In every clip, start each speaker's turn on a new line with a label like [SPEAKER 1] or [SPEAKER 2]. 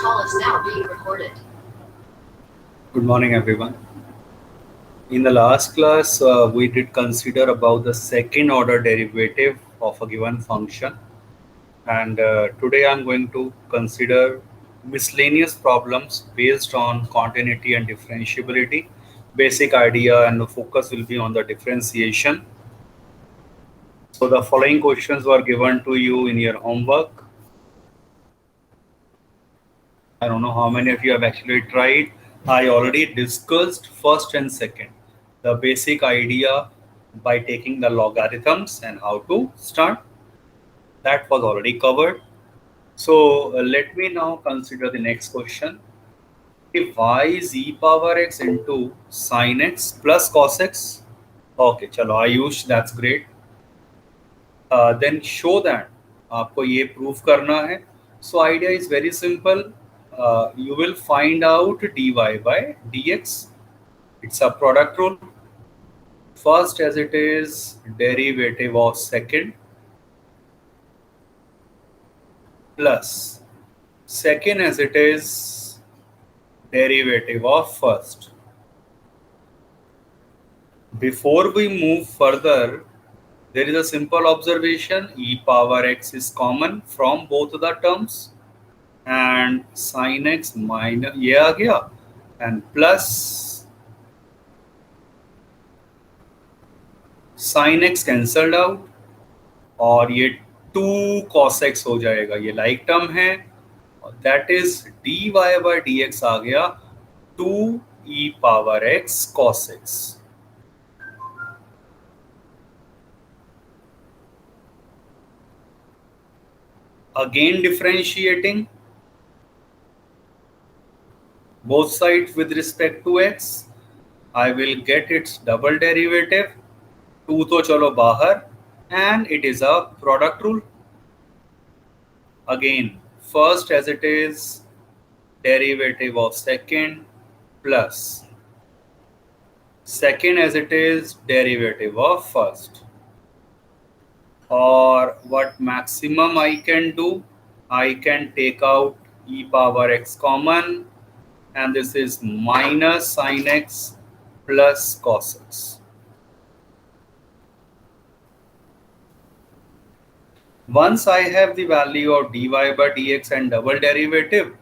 [SPEAKER 1] call is now being recorded.
[SPEAKER 2] Good morning, everyone. In the last class, we did consider about the second order derivative of a given function. And today I'm going to consider miscellaneous problems based on continuity and differentiability. Basic idea and the focus will be on the differentiation. So the following questions were given to you in your homework. I don't know how many of you have actually tried. I already discussed first and second, the basic idea by taking the logarithms and how to start. That was already covered. So let me now consider the next question. If y is e power x into sin x plus cos x, okay, chalo, Ayush, that's great. Then show that आपको ये prove करना है. So idea is very simple. You will find out dy by dx. It's a product rule. First, as it is derivative of second plus second as it is derivative of first. Before we move further, there is a simple observation. E power x is common from both the terms. And sin x minus ये आ गया and plus sin x cancelled out और ये 2 cos x हो जाएगा. ये like term है और that is dy by dx आ गया 2 e power x cos x. Again differentiating both sides with respect to x, I will get its double derivative. 2 तो चलो बाहर and it is a product rule. Again, first as it is derivative of second plus second as it is derivative of first. Or what maximum I can do, I can take out e power x common and this is minus sin x plus cos x. Once I have the value of dy by dx and double derivative,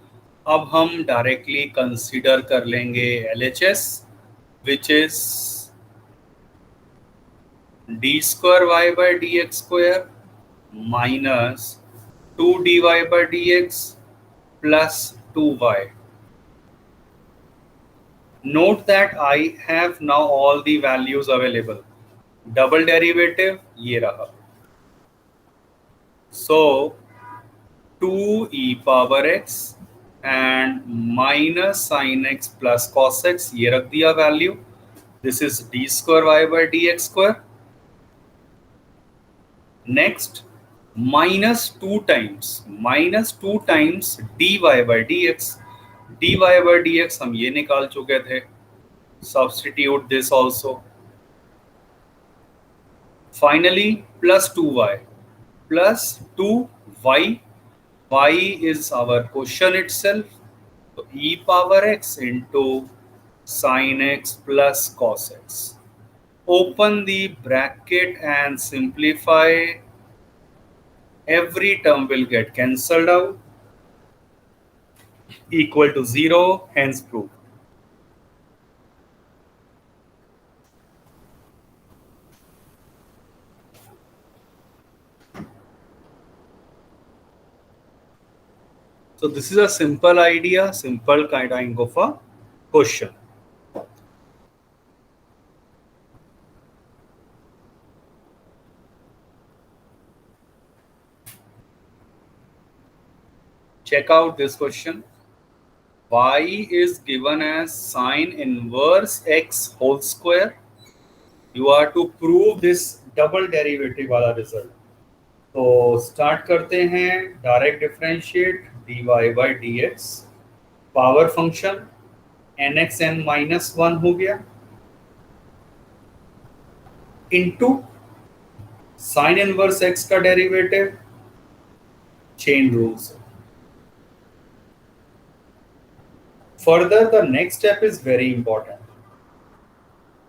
[SPEAKER 2] अब हम directly consider कर लेंगे LHS, which is d square y by dx square minus 2 dy by dx plus 2y. Note that I have now all the values available. Double derivative ये रहा. So 2 e power x and minus sin x plus cos x ये रख दिया value. This is d square y by dx square. Next minus 2 times dy by dx. dy by dx हम ये निकाल चुके थे. Substitute this also. Finally plus 2y plus 2y. Y is our question itself. So e power x into sin x plus cos x. Open the bracket and simplify. Every term will get cancelled out. Equal to 0, hence proved. So this is a simple idea, simple kind of a question. Check out this question. Y is given as sine inverse x whole square. You are to prove this double derivative वाला result. तो start करते हैं. Direct differentiate dy by dx power function nx n minus 1 हो गया into sine inverse x का derivative. Chain rules Further, the next step is very important.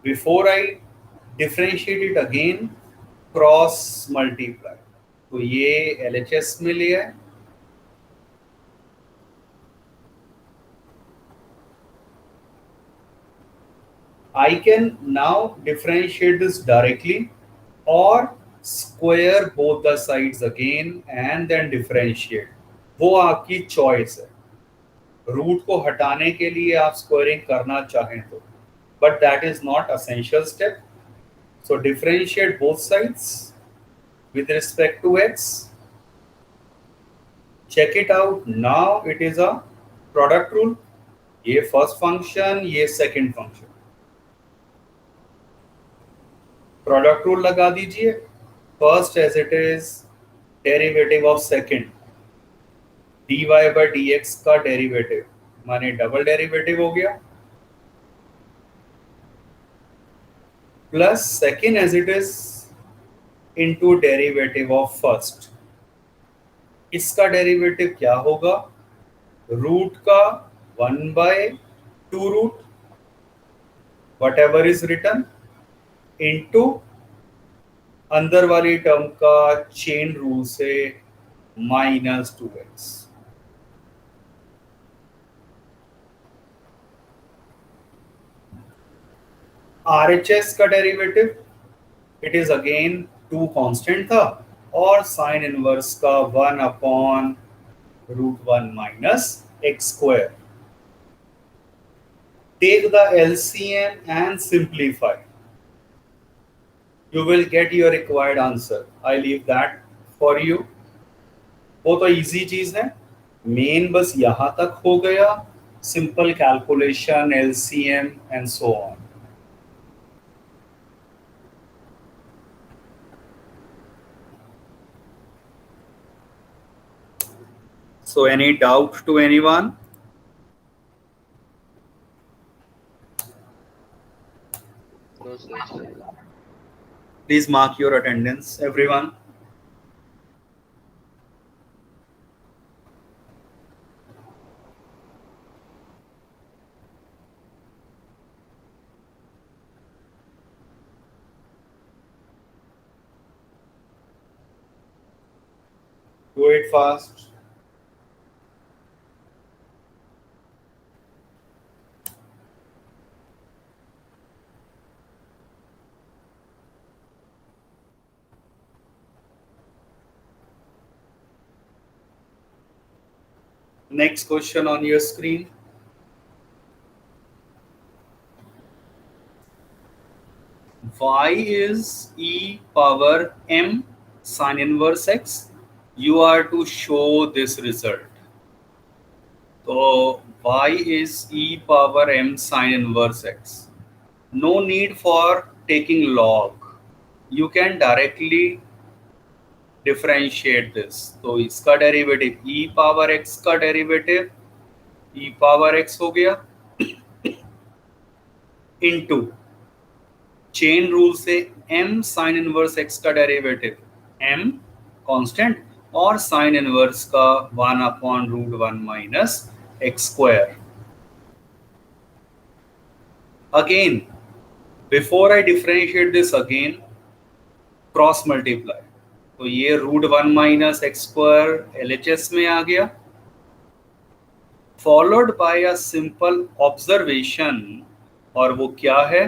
[SPEAKER 2] Before I differentiate it again, cross multiply, तो ये LHS में लिया है. I can now differentiate this directly or square both the sides again and then differentiate. वो आपकी choice है. Root को हटाने के लिए आप स्क्वायरिंग करना चाहें तो, but that is not essential step. So differentiate both sides with respect to x. Check it out. Now it is a product rule. ये फर्स्ट फंक्शन, ये सेकंड फंक्शन. प्रोडक्ट रूल लगा दीजिए. First as it is derivative of second, dy by dx का derivative माने double derivative हो गया, plus second as it is into derivative of first. इसका derivative क्या होगा? रूट का 1/2 root whatever is written into अंदर वाली टर्म का चेन रूल से -2x. RHS का derivative it is again 2 constant था और साइन इनवर्स का 1/√1 minus x square. Take the LCM and simplify. You will get your required answer. I leave that for you. वो तो easy चीज है. Main bus यहां तक हो गया. Simple calculation, LCM and so on. So any doubt to anyone?
[SPEAKER 1] No, sir.
[SPEAKER 2] Please mark your attendance, everyone. Do it fast. Next question on your screen. Y is e power m sin inverse x. You are to show this result. So y is e power m sin inverse x. No need for taking log. You can directly differentiate this. तो इसका derivative e power x का derivative e power x हो गया into chain rule से m sine inverse x का derivative m constant और sine inverse का 1/√1 minus x square. Again before I differentiate this again cross multiply. तो ये √1 minus x square LHS में आ गया, followed by a simple observation. और वो क्या है?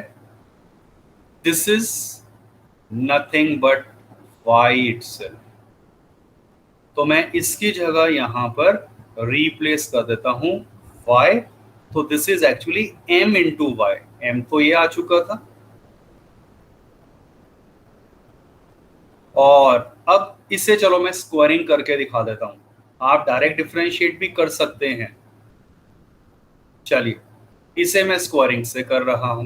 [SPEAKER 2] This is nothing but y itself. तो मैं इसकी जगह यहां पर रिप्लेस कर देता हूं y. तो this is actually m into y. m तो ये आ चुका था. और अब इसे चलो मैं स्क्वायरिंग करके दिखा देता हूं. आप डायरेक्ट डिफरेंशिएट भी कर सकते हैं. चलिए इसे मैं स्क्वायरिंग से कर रहा हूं.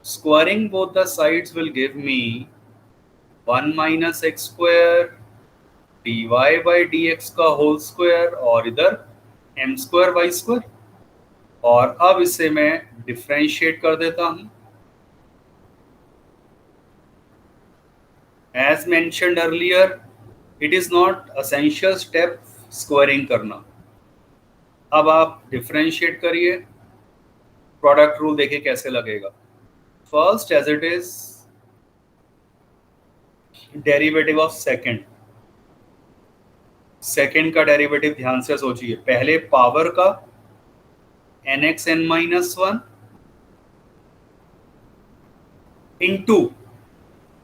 [SPEAKER 2] Squaring both the sides will give me 1 minus x square dy by dx का होल स्क्वायर और इधर m स्क्वायर वाई स्क्वायर. और अब इसे मैं डिफरेंशिएट कर देता हूं. As mentioned earlier, it is not essential step squaring करना. अब आप डिफरेंशिएट करिए. प्रोडक्ट रूल देखिए कैसे लगेगा. First as it is derivative of second. Second का डेरिवेटिव ध्यान से सोचिए. पहले पावर का nxn-1 इंटू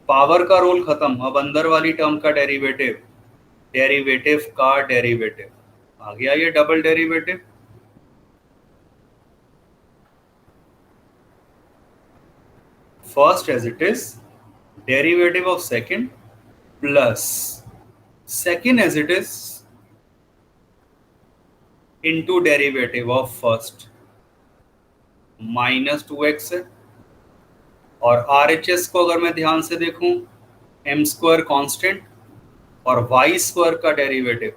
[SPEAKER 2] पावर का रोल खत्म. अब अंदर वाली टर्म का डेरिवेटिव, डेरिवेटिव का डेरिवेटिव आ गया, ये double derivative. First as it is derivative of second plus second as it is into derivative of first minus 2x है. और RHS को अगर मैं ध्यान से देखूं, m स्क्वायर कांस्टेंट और y स्क्वायर का डेरिवेटिव,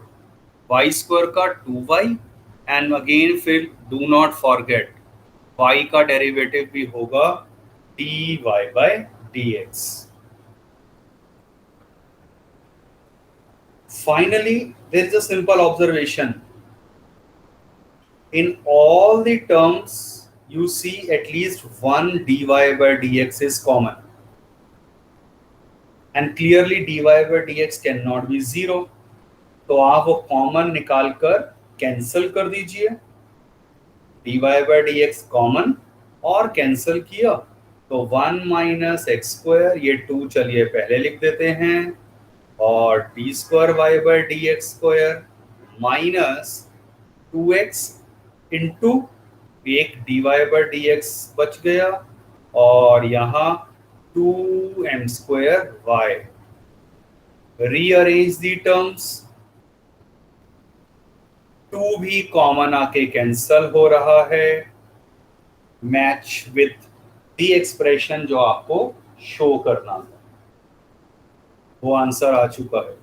[SPEAKER 2] y स्क्वायर का 2y एंड अगेन फिर डू नॉट फॉरगेट y का डेरिवेटिव भी होगा dy by dx. Finally, there is a simple observation. In all the terms, you see at least one dy by dx is common. And clearly dy by dx cannot be 0. तो आप वो common निकाल कर cancel कर दीजिए. dy by dx common और cancel किया तो 1 माइनस एक्स स्क्वायर, ये 2 चलिए पहले लिख देते हैं, और d square y by d x square minus 2x into एक d y by d x बच गया, और यहाँ 2m square y. Rearrange the terms, 2 भी कॉमन आके कैंसल हो रहा है, मैच विथ दी एक्सप्रेशन जो आपको शो करना था. वो आंसर आ चुका है.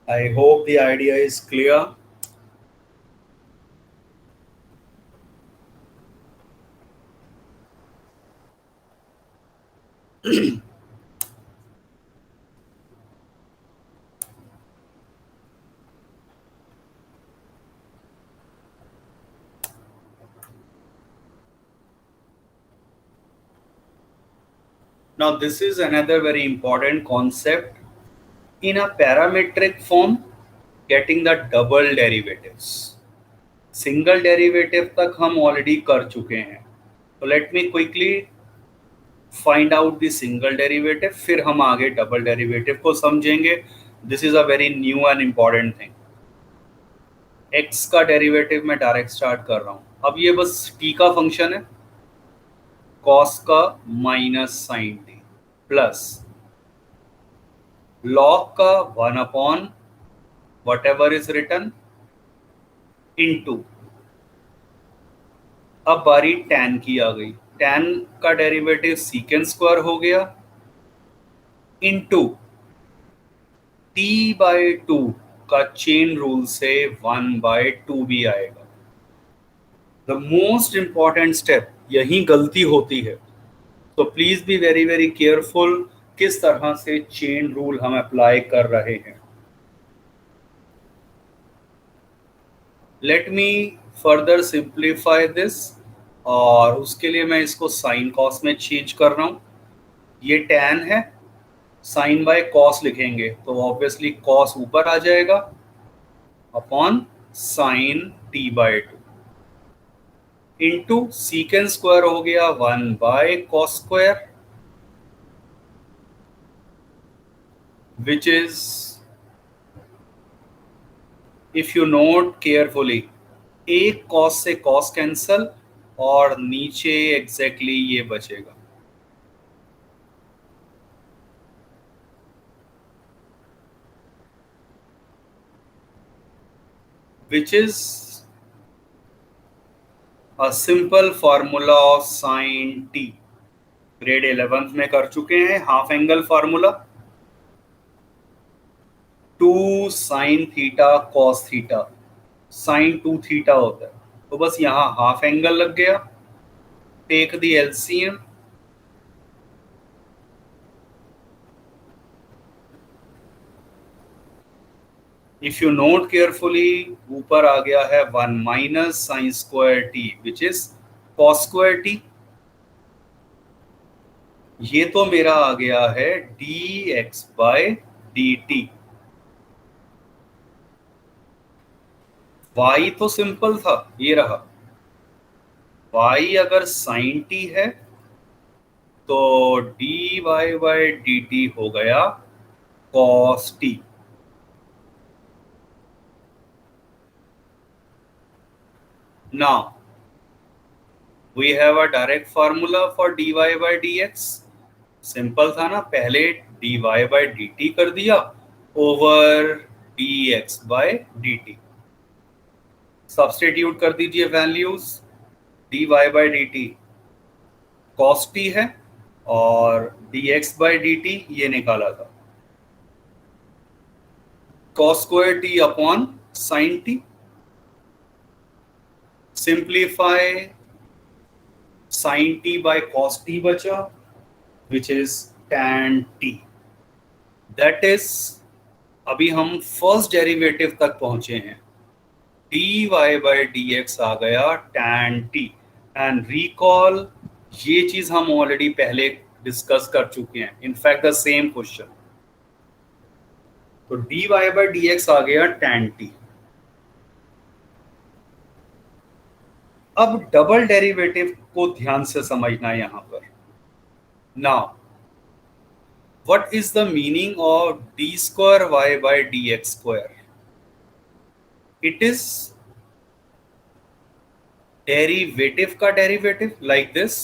[SPEAKER 2] I hope the idea is clear. Now this is another very important concept. In a parametric form, getting the double derivatives. Single derivative तक हम already कर चुके हैं. So let me quickly find out the single derivative, फिर हम आगे double derivative को समझेंगे. This is a very new and important thing. x का डेरिवेटिव मैं डायरेक्ट स्टार्ट कर रहा हूँ. अब ये बस t का फंक्शन है, cos का minus sine t plus log का 1 upon whatever is written into, अब बारी tan की आ गई. tan का डेरिवेटिव सीकेंड स्क्वायर हो गया इनटू t बाई 2 का चेन रूल से 1 बाई 2 भी आएगा. द मोस्ट इंपॉर्टेंट स्टेप, यही गलती होती है, तो please be very very careful किस तरह से चेन रूल हम अप्लाई कर रहे हैं. Let me further simplify this, और उसके लिए मैं इसको साइन कॉस में चेंज कर रहा हूँ. ये tan है, साइन बाय कॉस लिखेंगे तो ऑब्वियसली कॉस ऊपर आ जाएगा upon sine t by 2 into secant square हो गया 1 by cos square, which is, if you note carefully, एक cos से cos कैंसल और नीचे एग्जैक्टली ये बचेगा. which is a simple formula of sin t. Grade 11th में कर चुके हैं. Half angle formula 2 sine theta cos theta, sine 2 theta होता है, तो बस यहाँ हाफ एंगल लग गया. Take the LCM, if you note carefully, ऊपर आ गया है 1 minus sine square t which is cos square t. ये तो मेरा आ गया है d x by d t. y तो सिंपल था, ये रहा। y अगर साइन टी है तो d y by d t हो गया cos t. Now we have a direct formula for d y by d x. Simple था ना, पहले d y by d t कर दिया over d x by d t. Substitute कर दीजिए values. D y by d t cos t है और d x by d t ये निकाला था cos square t upon sine t. Simplify, sign t by cos t बचा which is tan t। That is, अभी हम first derivative तक पहुंचे हैं। D y by d x आ गया tan t। एंड रिकॉल, ये चीज हम ऑलरेडी पहले डिस्कस कर चुके हैं, इनफैक्ट द सेम क्वेश्चन। तो d y by d x आ गया tan t। अब डबल डेरिवेटिव को ध्यान से समझना है यहां पर। Now what is the meaning of d square y by dx square? It is derivative का derivative like this.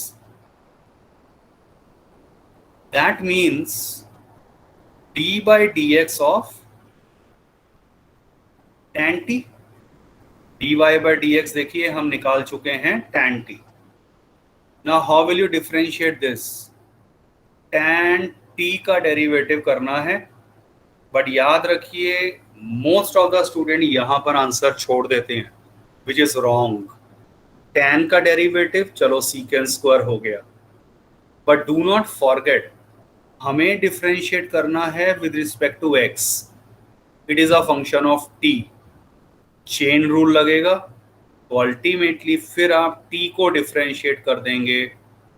[SPEAKER 2] That means d by dx of tan t। dy by dx देखिए हम निकाल चुके हैं tan t। Now how will you differentiate this? tan t का derivative करना है, but याद रखिए मोस्ट ऑफ द स्टूडेंट यहां पर आंसर छोड़ देते हैं विच इज रॉन्ग। tan का डेरिवेटिव चलो सीकेंड स्क्वायर हो गया, बट डू नॉट फॉरगेट हमें डिफरेंशिएट करना है with respect to x। It is a function of t। Chain rule लगेगा तो अल्टीमेटली फिर आप t को डिफरेंशिएट कर देंगे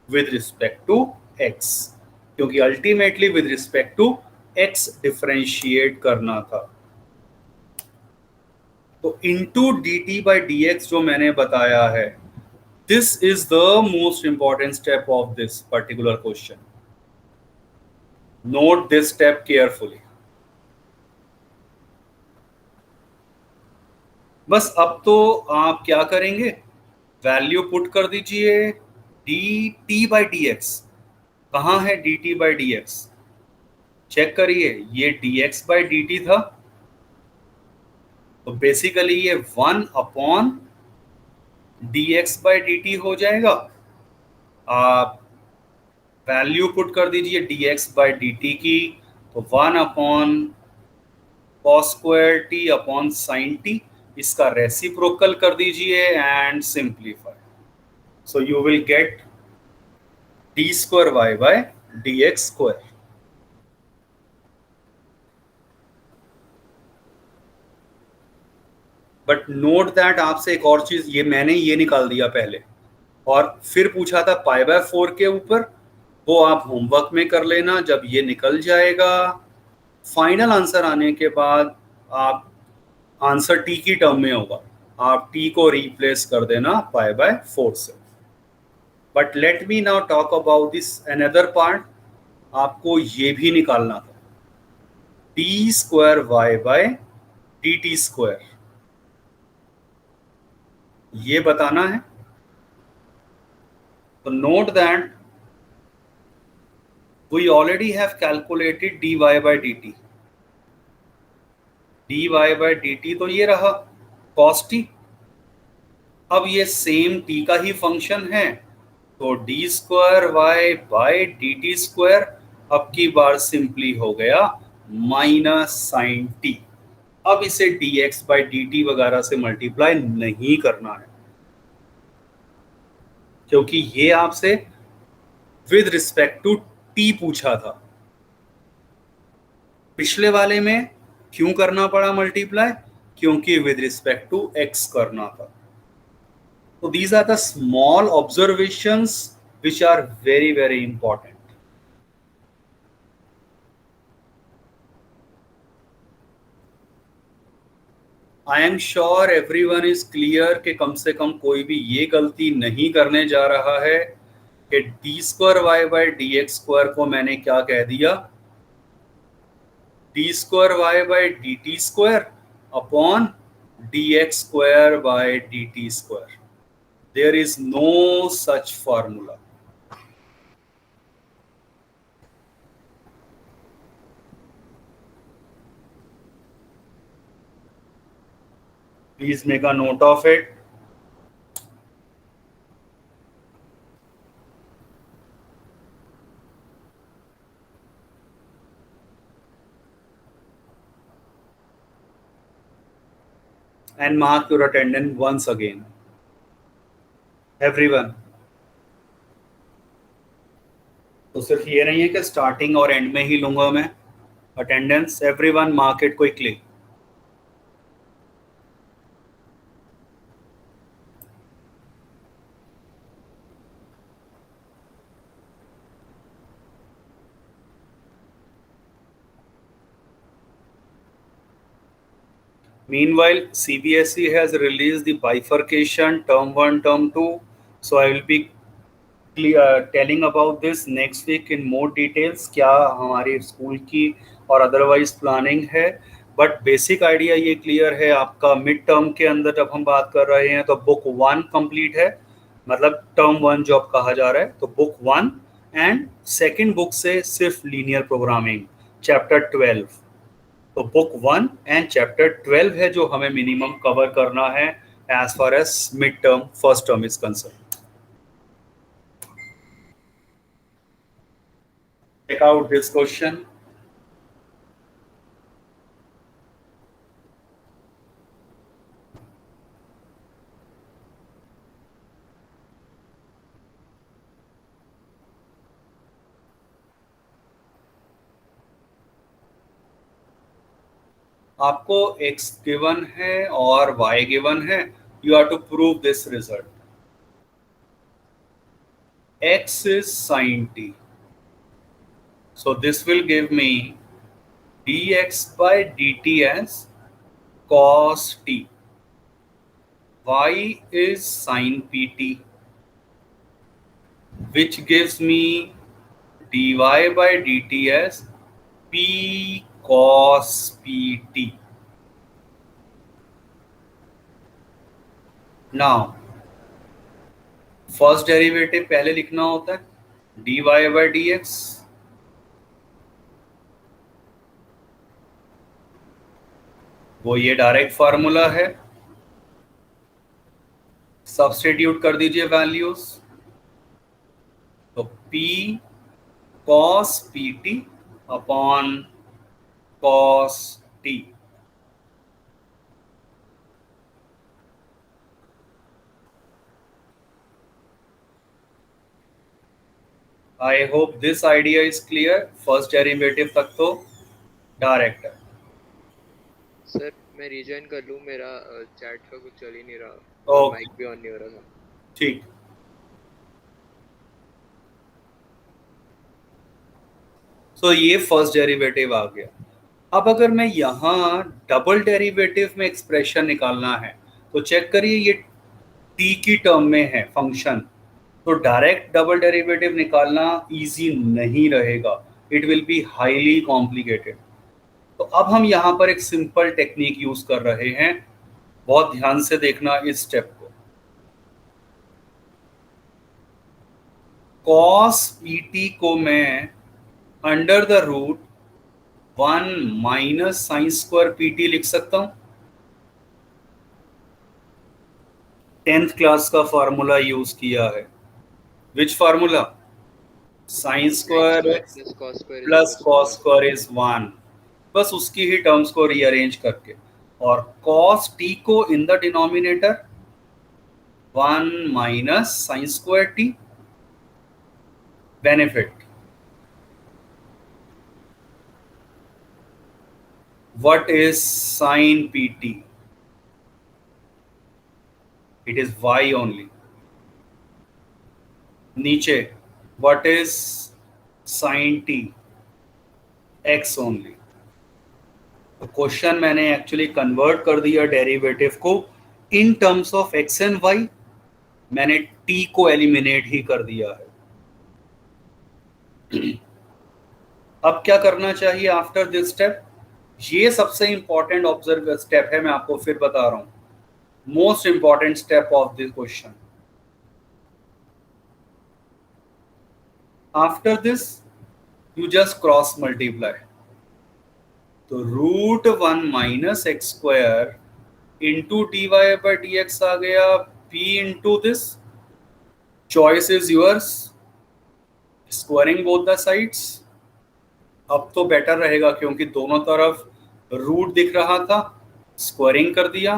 [SPEAKER 2] विद रिस्पेक्ट टू x, क्योंकि ultimately with respect to x differentiate करना था। तो इनटू dt बाई dx जो मैंने बताया है, this is the most important step of this particular question. Note this step carefully. बस अब तो आप क्या करेंगे, वैल्यू पुट कर दीजिए dt बाई dx। कहाँ है dt बाई dx? चेक करिए, ये dx बाई dt था, तो बेसिकली ये 1 अपॉन dx बाई dt हो जाएगा। आप वैल्यू पुट कर दीजिए dx बाई dt की, तो 1 upon cos square t upon sine t, इसका रेसिप्रोकल कर दीजिए and simplify. So you will get d square y by dx square. But note that, आपसे एक और चीज, ये मैंने ये निकाल दिया पहले और फिर पूछा था पाई बाय 4 के ऊपर, वो आप होमवर्क में कर लेना। जब ये निकल जाएगा फाइनल आंसर आने के बाद, आप आंसर t की टर्म में होगा, आप t को रिप्लेस कर देना पाई बाय 4 से। But let me now talk about this another part. आपको ये भी निकालना था, t square y by d t square, ये बताना है। तो note that we already have calculated d y by d t. D y by d t तो ये रहा कॉस टी। अब ये सेम t का ही फंक्शन है, तो d square y by d t square अब की बार सिंपली हो गया माइनस साइन टी। अब इसे dx बाई डी टी वगैरह से मल्टीप्लाई नहीं करना है, क्योंकि ये आपसे विद रिस्पेक्ट टू t पूछा था। पिछले वाले में क्यों करना पड़ा मल्टीप्लाई? क्योंकि विद रिस्पेक्ट टू x करना था. So these are the small observations which are very very important. I am sure everyone is clear कि कम से कम कोई भी ये गलती नहीं करने जा रहा है कि d square y by d x square को मैंने क्या कह दिया? D square y by d t square upon d x square by d t square. There is no such formula. Please make a note of it. And mark your attendance once again. Everyone. तो सिर्फ ये नहीं है कि starting और and में ही लूंगा मैं attendance. Everyone mark it quickly. Meanwhile, CBSE has released the bifurcation term 1, term 2. So I will be telling about this next week in more details. क्या हमारी स्कूल की और अदरवाइज प्लानिंग है. बट बेसिक आइडिया ये clear है आपका. Mid term के अंदर जब हम बात कर रहे हैं तो बुक 1 कंप्लीट है, मतलब टर्म 1 जो अब कहा जा रहा है. तो बुक 1 एंड सेकेंड बुक से सिर्फ लीनियर प्रोग्रामिंग चैप्टर 12. तो बुक 1 एंड चैप्टर 12 है जो हमें मिनिमम कवर करना है as far as mid term first term is concern. Check out this question. आपको x गिवन है और y गिवन है. You have to prove this result. x is sin t. So this will give me dx by dt as cos t. Y is sin pt, which gives me dy by dt as p cos pt. Now first derivative पहले लिखना होता है dy by dx. वो ये direct formula है. Substitute कर दीजिए values. तो p cos pt upon cos t. I hope this idea is clear. First derivative तक तो डायरेक्ट है.
[SPEAKER 1] सर मैं रिजॉइन कर लूं, मेरा चैट का कुछ चल ही नहीं रहा.
[SPEAKER 2] Okay.
[SPEAKER 1] माइक भी ऑन नहीं हो रहा था.
[SPEAKER 2] ठीक. सो ये फर्स्ट डेरिवेटिव आ गया. अब अगर मैं यहाँ डबल डेरिवेटिव में एक्सप्रेशन निकालना है तो चेक करिए ये t की टर्म में है फंक्शन. तो डायरेक्ट डबल डेरिवेटिव निकालना इजी नहीं रहेगा. It will be highly complicated. तो अब हम यहाँ पर एक सिंपल टेक्निक यूज कर रहे हैं. बहुत ध्यान से देखना इस स्टेप को. cos pt को मैं under the root 1 minus sine square pt लिख सकता हूं. 10th क्लास का फॉर्मूला यूज किया है. Which formula? Sine square plus cos square is 1. बस उसकी ही टर्म्स को रीअरेंज करके. और cos t को in the denominator 1 minus sine square t. Benefit What is sine pt? It is y only. नीचे, what is sine t? x only. तो question मैंने actually convert कर दिया डेरिवेटिव को in terms of x and y. मैंने t को eliminate ही कर दिया है. अब क्या करना चाहिए आफ्टर दिस स्टेप? ये सबसे इंपॉर्टेंट ऑब्जर्व स्टेप है, मैं आपको फिर बता रहा हूं. Most important step of this question. After this you just cross multiply. तो √1 minus x square into d y by d x आ गया p into this. Choice is yours. Squaring both the sides. अब तो better रहेगा क्योंकि दोनों तरफ root दिख रहा था. स्क्वायरिंग कर दिया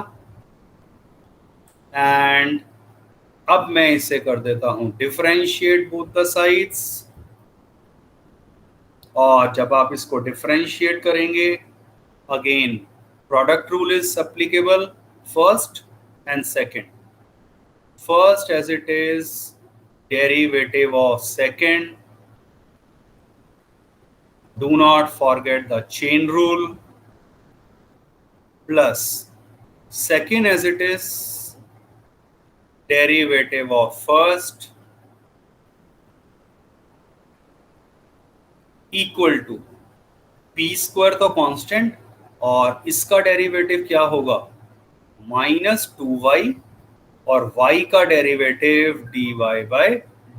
[SPEAKER 2] एंड अब मैं इसे कर देता हूं डिफरेंशिएट बोथ द साइड्स. और जब आप इसको डिफरेंशिएट करेंगे again product rule is applicable first and second. First as it is derivative of second. Do not forget the chain rule plus second as it is derivative of first equal to p square तो constant और इसका derivative क्या होगा -2y और y का derivative dy by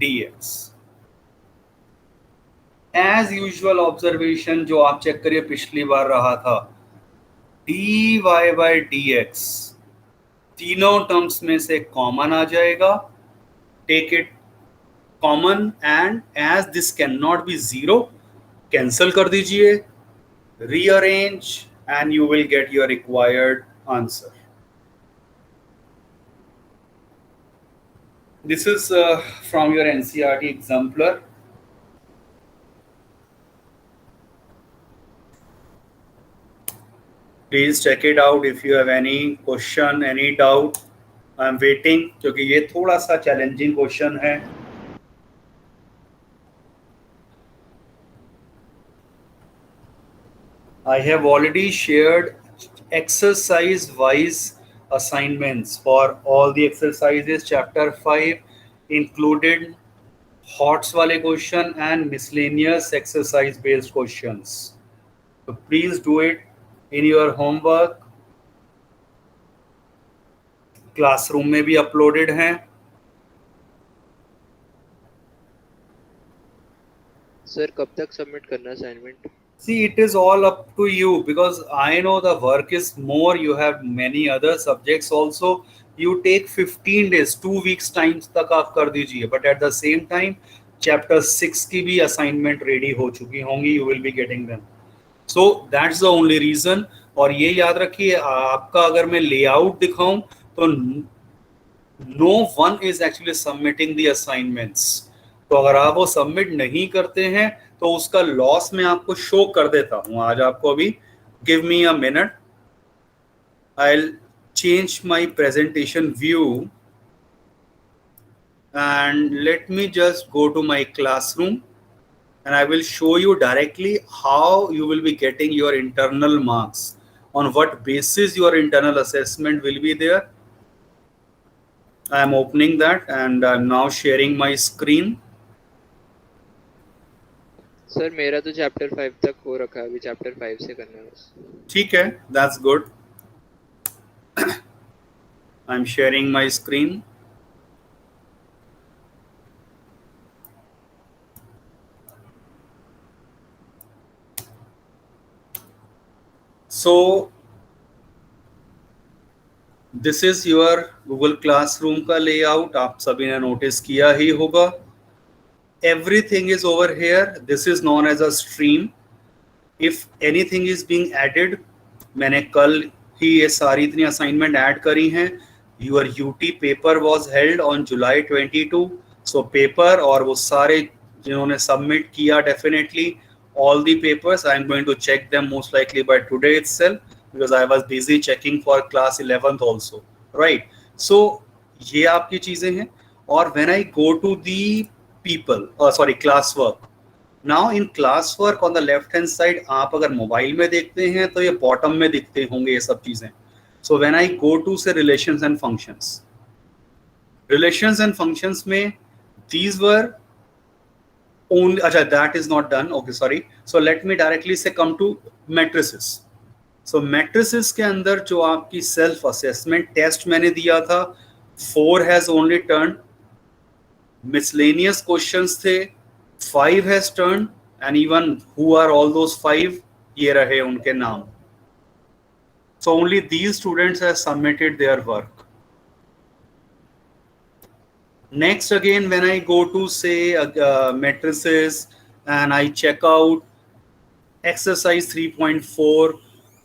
[SPEAKER 2] dx. As usual observation जो आप check करिए पिछली बार रहा था dy by dx तीनों टर्म्स में से कॉमन आ जाएगा. Take it common and as this can not be zero cancel कर दीजिए. Rearrange and you will get your required answer. This is from your NCERT exemplar. Please check it out if you have any question, any doubt. I am waiting क्योंकि ये थोड़ा सा challenging question है. I have already shared exercise wise assignments for all the exercises. Chapter 5 included HOTS वाले question and miscellaneous exercise based questions. So please do it in your homework. Classroom में भी uploaded हैं.
[SPEAKER 1] Sir कब तक submit करना assignment?
[SPEAKER 2] See, it is all up to you because I know the work is more. You have many other subjects also. You take 15 days, 2 weeks times तक आप कर दीजिए. But at the same time, chapter 6 की भी assignment ready हो चुकी होंगी. You will be getting them. So that's the only reason. और ये याद रखिए आपका अगर मैं लेआउट दिखाऊं तो no one is actually submitting the assignments. तो अगर आप वो सबमिट नहीं करते हैं तो उसका लॉस मैं आपको शो कर देता हूं आज आपको. अभी give me a minute. I will change my presentation view and let me just go to my classroom and I will show you directly how you will be getting your internal marks, on what basis your internal assessment will be there. I am opening that and I am now sharing my screen.
[SPEAKER 1] Sir मेरा तो chapter 5 तक हो रखा है, अभी chapter 5 से करना है बस.
[SPEAKER 2] ठीक है, that's good. I am sharing my screen. So this is your Google classroom का लेआउट. आप सभी ने नोटिस किया ही होगा. Everything is over here. This is known as a stream. If anything is being added, मैंने कल ही ये सारी इतनी असाइनमेंट ऐड करी हैं. Your UT paper was held on July 22. So paper और वो सारे जिन्होंने सबमिट किया definitely all the papers. I'm going to check them most likely by today itself because I was busy checking for class 11th also, right? So ये आपकी चीजें हैं. और when I go to the people, sorry, class work. Now in class work on the left hand side, आप अगर mobile में देखते हैं तो ये बॉटम में दिखते होंगे ये सब चीजें. So when I go to say relations and functions, relations and functions में these were only, अच्छा, that is not done, okay, sorry. So let me directly say come to matrices. So matrices के अंदर जो आपकी self assessment test मैंने दिया था, 4 has only turned. Miscellaneous questions थे, 5 has turned, and even who are all those 5, ये रहे उनके नाम. So only these students have submitted their work. Next, again, when I go to say matrices and I check out exercise 3.4,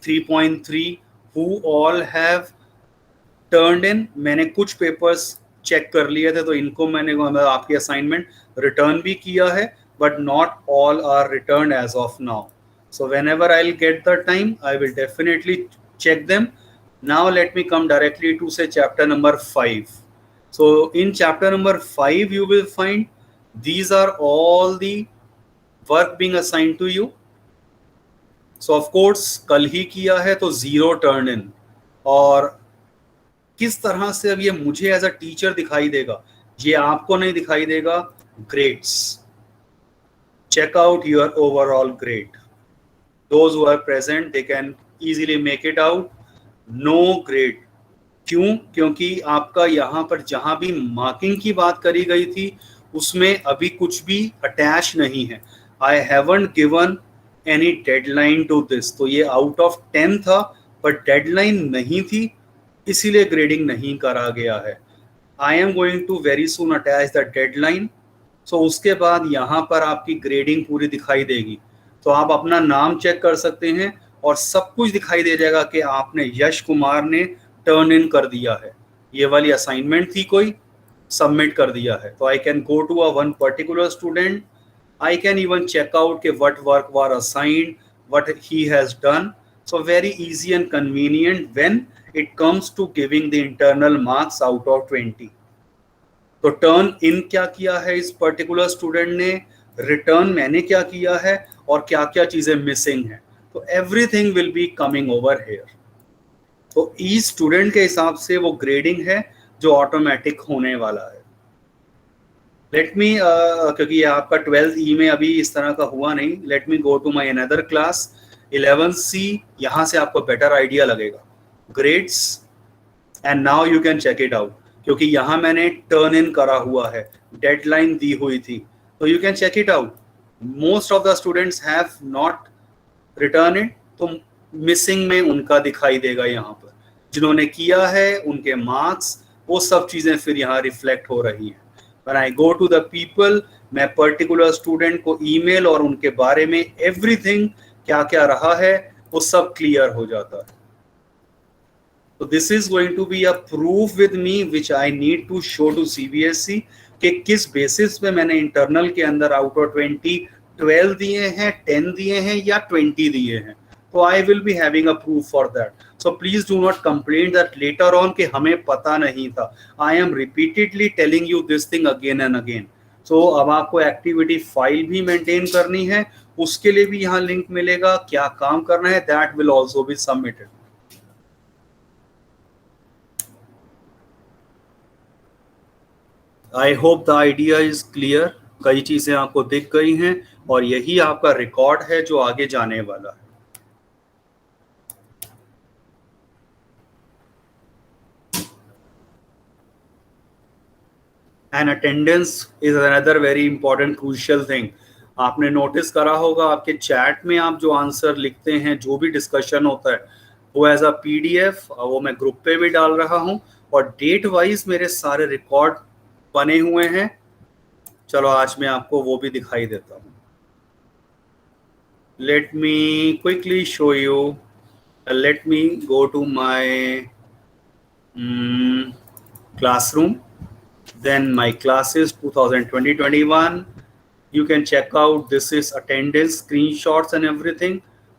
[SPEAKER 2] 3.3, who all have turned in. मैंने कुछ papers check कर लिए थे तो इनको मैंने आपकी असाइनमेंट रिटर्न भी किया है, but not all are returned as of now. So whenever I'll get the time, I will definitely check them. Now let me come directly to say chapter number 5. So in chapter number 5 you will find these are all the work being assigned to you. So of course कल ही किया है तो 0 turn in. और किस तरह से अब ये मुझे एज अ टीचर दिखाई देगा, ये आपको नहीं दिखाई देगा. Grades, check out your overall grade. Those who are present, they can easily make it out. No grade. क्यों? क्योंकि आपका यहाँ पर जहां भी मार्किंग की बात करी गई थी उसमें अभी कुछ भी अटैच नहीं है. I haven't given any deadline to this. तो ये आउट ऑफ 10 था पर डेडलाइन नहीं थी, इसीलिए ग्रेडिंग नहीं करा गया है. I am going to very soon attach the deadline. So उसके बाद यहाँ पर आपकी ग्रेडिंग पूरी दिखाई देगी. तो आप अपना नाम चेक कर सकते हैं और सब कुछ दिखाई दे जाएगा कि आपने यश कुमार ने टर्न इन कर दिया है, ये वाली असाइनमेंट थी कोई, सबमिट कर दिया है. तो I can go to a one particular student. I can even check out के what work were assigned, what he has done. So very easy and convenient when it comes to giving the internal marks out of 20. तो turn in क्या किया है इस particular student ने, return मैंने क्या किया है और क्या क्या चीजें मिसिंग है. तो everything will be coming over here. तो ईच स्टूडेंट के हिसाब से वो ग्रेडिंग है जो ऑटोमेटिक होने वाला है. लेट मी क्योंकि ये आपका 12th ई में अभी इस तरह का हुआ नहीं, let me go to my another class 11C. यहाँ से आपको बेटर आइडिया लगेगा grades. And now you can check it out, क्योंकि यहाँ मैंने टर्न इन करा हुआ है, डेडलाइन दी हुई थी. तो you can check it out. Most of the students have not return it, तो मिसिंग में उनका दिखाई देगा यहाँ पर. जिन्होंने किया है उनके मार्क्स, वो सब चीजें फिर यहाँ रिफ्लेक्ट हो रही हैं. When I go to the people, मैं पर्टिकुलर स्टूडेंट को ईमेल और उनके बारे में एवरीथिंग क्या क्या रहा है वो सब क्लियर हो जाता है. तो this is going to be a proof with me which I need to show to CBSE कि किस बेसिस पे मैंने इंटरनल के अंदर आउट ऑफ 20 12 दिए हैं, 10 दिए हैं या 20 दिए हैं. तो I will be having a proof for that. So please do not complain that later on कि हमें पता नहीं था. I am repeatedly telling you this thing again and again. So अब आपको एक्टिविटी फाइल भी मेंटेन करनी है, उसके लिए भी यहाँ लिंक मिलेगा. क्या काम करना है that will also be submitted. I hope the idea is clear. कई चीजें आपको दिख गई हैं और यही आपका रिकॉर्ड है जो आगे जाने वाला है. And attendance is another very important crucial thing. आपने नोटिस करा होगा आपके चैट में आप जो आंसर लिखते हैं, जो भी डिस्कशन होता है वो एज अ PDF वो मैं ग्रुप पे भी डाल रहा हूँ और डेट वाइज मेरे सारे रिकॉर्ड बने हुए हैं. चलो आज मैं आपको वो भी दिखाई देता हूँ. Let me quickly show you. Let me go to my classroom. Then my class is 2020-21 You can check out, this is attendance, screenshots and everything.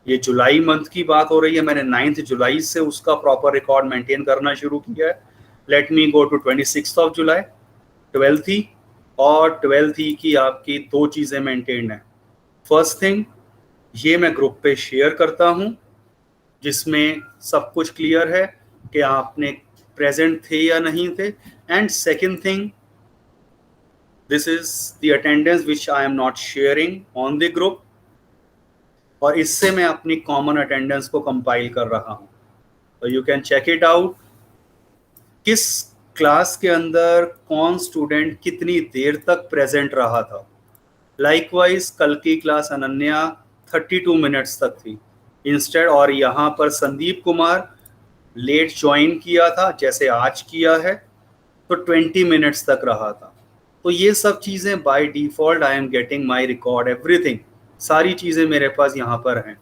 [SPEAKER 2] ये जुलाई मंथ की बात हो रही है, मैंने 9 जुलाई से उसका प्रॉपर रिकॉर्ड मेंटेन करना शुरू किया है. Late me go to 26 July, 12th ही, और 12th ही की आपकी दो चीज़ें मेंटेन है. फर्स्ट थिंग, ये मैं ग्रुप पे शेयर करता हूँ जिसमें सब कुछ क्लियर है कि आपने प्रेजेंट थे या नहीं थे. And second thing, this is the attendance which I am not sharing on the group, और इससे मैं अपनी कॉमन अटेंडेंस को कंपाइल कर रहा हूँ. तो you can check it out, किस क्लास के अंदर कौन स्टूडेंट कितनी देर तक प्रेजेंट रहा था. लाइकवाइज कल की क्लास अनन्या 32 मिनट्स तक थी इंस्टेड, और यहाँ पर संदीप कुमार लेट ज्वाइन किया था जैसे आज किया है, तो 20 मिनट्स तक रहा था. तो ये सब चीज़ें by default I am getting my record, everything, सारी चीज़ें मेरे पास यहाँ पर हैं.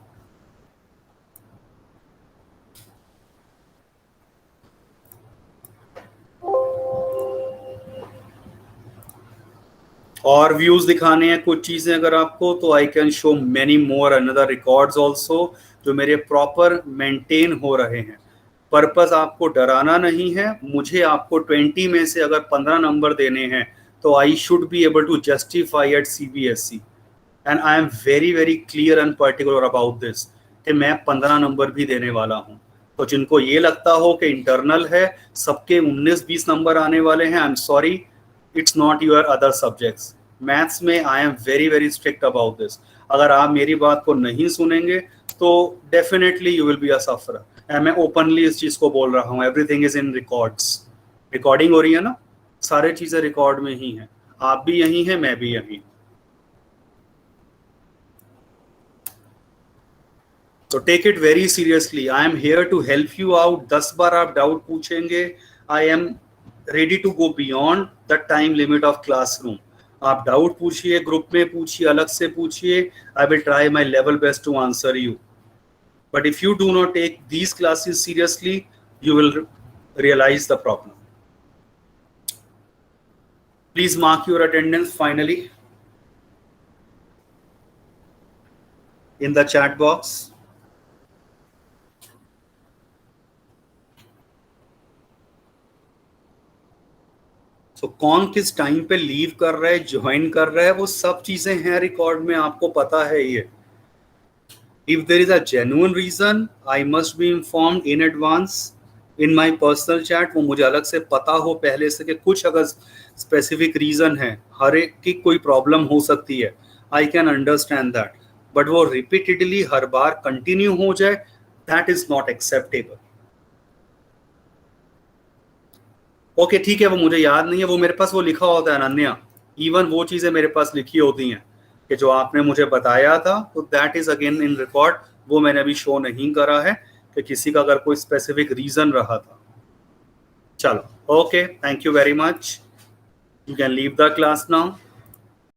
[SPEAKER 2] और व्यूज़ दिखाने हैं कुछ चीज़ें अगर आपको, तो I can show many more another records also जो मेरे प्रॉपर मेंटेन हो रहे हैं. पर्पस आपको डराना नहीं है. मुझे आपको 20 में से अगर 15 नंबर देने हैं तो I should be able to justify at CBSE, and I am very very clear and particular about this कि मैं 15 नंबर भी देने वाला हूँ. तो जिनको ये लगता हो कि इंटरनल है सबके 19-20 नंबर आने वाले हैं, I am sorry, it's not your other subjects. Maths में I am very very strict about this. अगर आप मेरी बात को नहीं सुनेंगे तो definitely you will be a sufferer. And मैं ओपनली इस चीज़ को बोल रहा हूँ, everything is in records. Recording हो रही है ना, सारे चीज़ें रिकॉर्ड में ही हैं. आप भी यहीं हैं, मैं भी यहीं. तो take it very seriously. I am here to help you out. 10 बार आप डाउट पूछेंगे, I am ready to go beyond the time limit of classroom. आप डाउट पूछिए, ग्रुप में पूछिए, अलग से पूछिए. I will try my level best to answer you. But if you do not take these classes seriously, you will realize the problem. Please mark your attendance finally in the chat box. So कौन किस time पे leave कर रहा है, join कर रहा है, वो सब चीजें हैं रिकॉर्ड में, आपको पता है ये. If there is a genuine reason, I must be informed in advance in my personal chat. वो मुझे अलग से पता हो पहले से कि कुछ अगर स्पेसिफिक रीजन है, हर एक की कोई प्रॉब्लम हो सकती है, I can understand that. But वो रिपीटेडली हर बार कंटिन्यू हो जाए, that is not acceptable. Okay ठीक है, वो मुझे याद नहीं है, वो मेरे पास वो लिखा होता है अनन्या, इवन वो चीज़ें मेरे पास लिखी होती हैं कि जो आपने मुझे बताया था, तो that is again in record. वो मैंने अभी शो नहीं करा है कि किसी का अगर कोई स्पेसिफिक रीजन रहा था. चलो okay, thank you very much. You can leave the class now.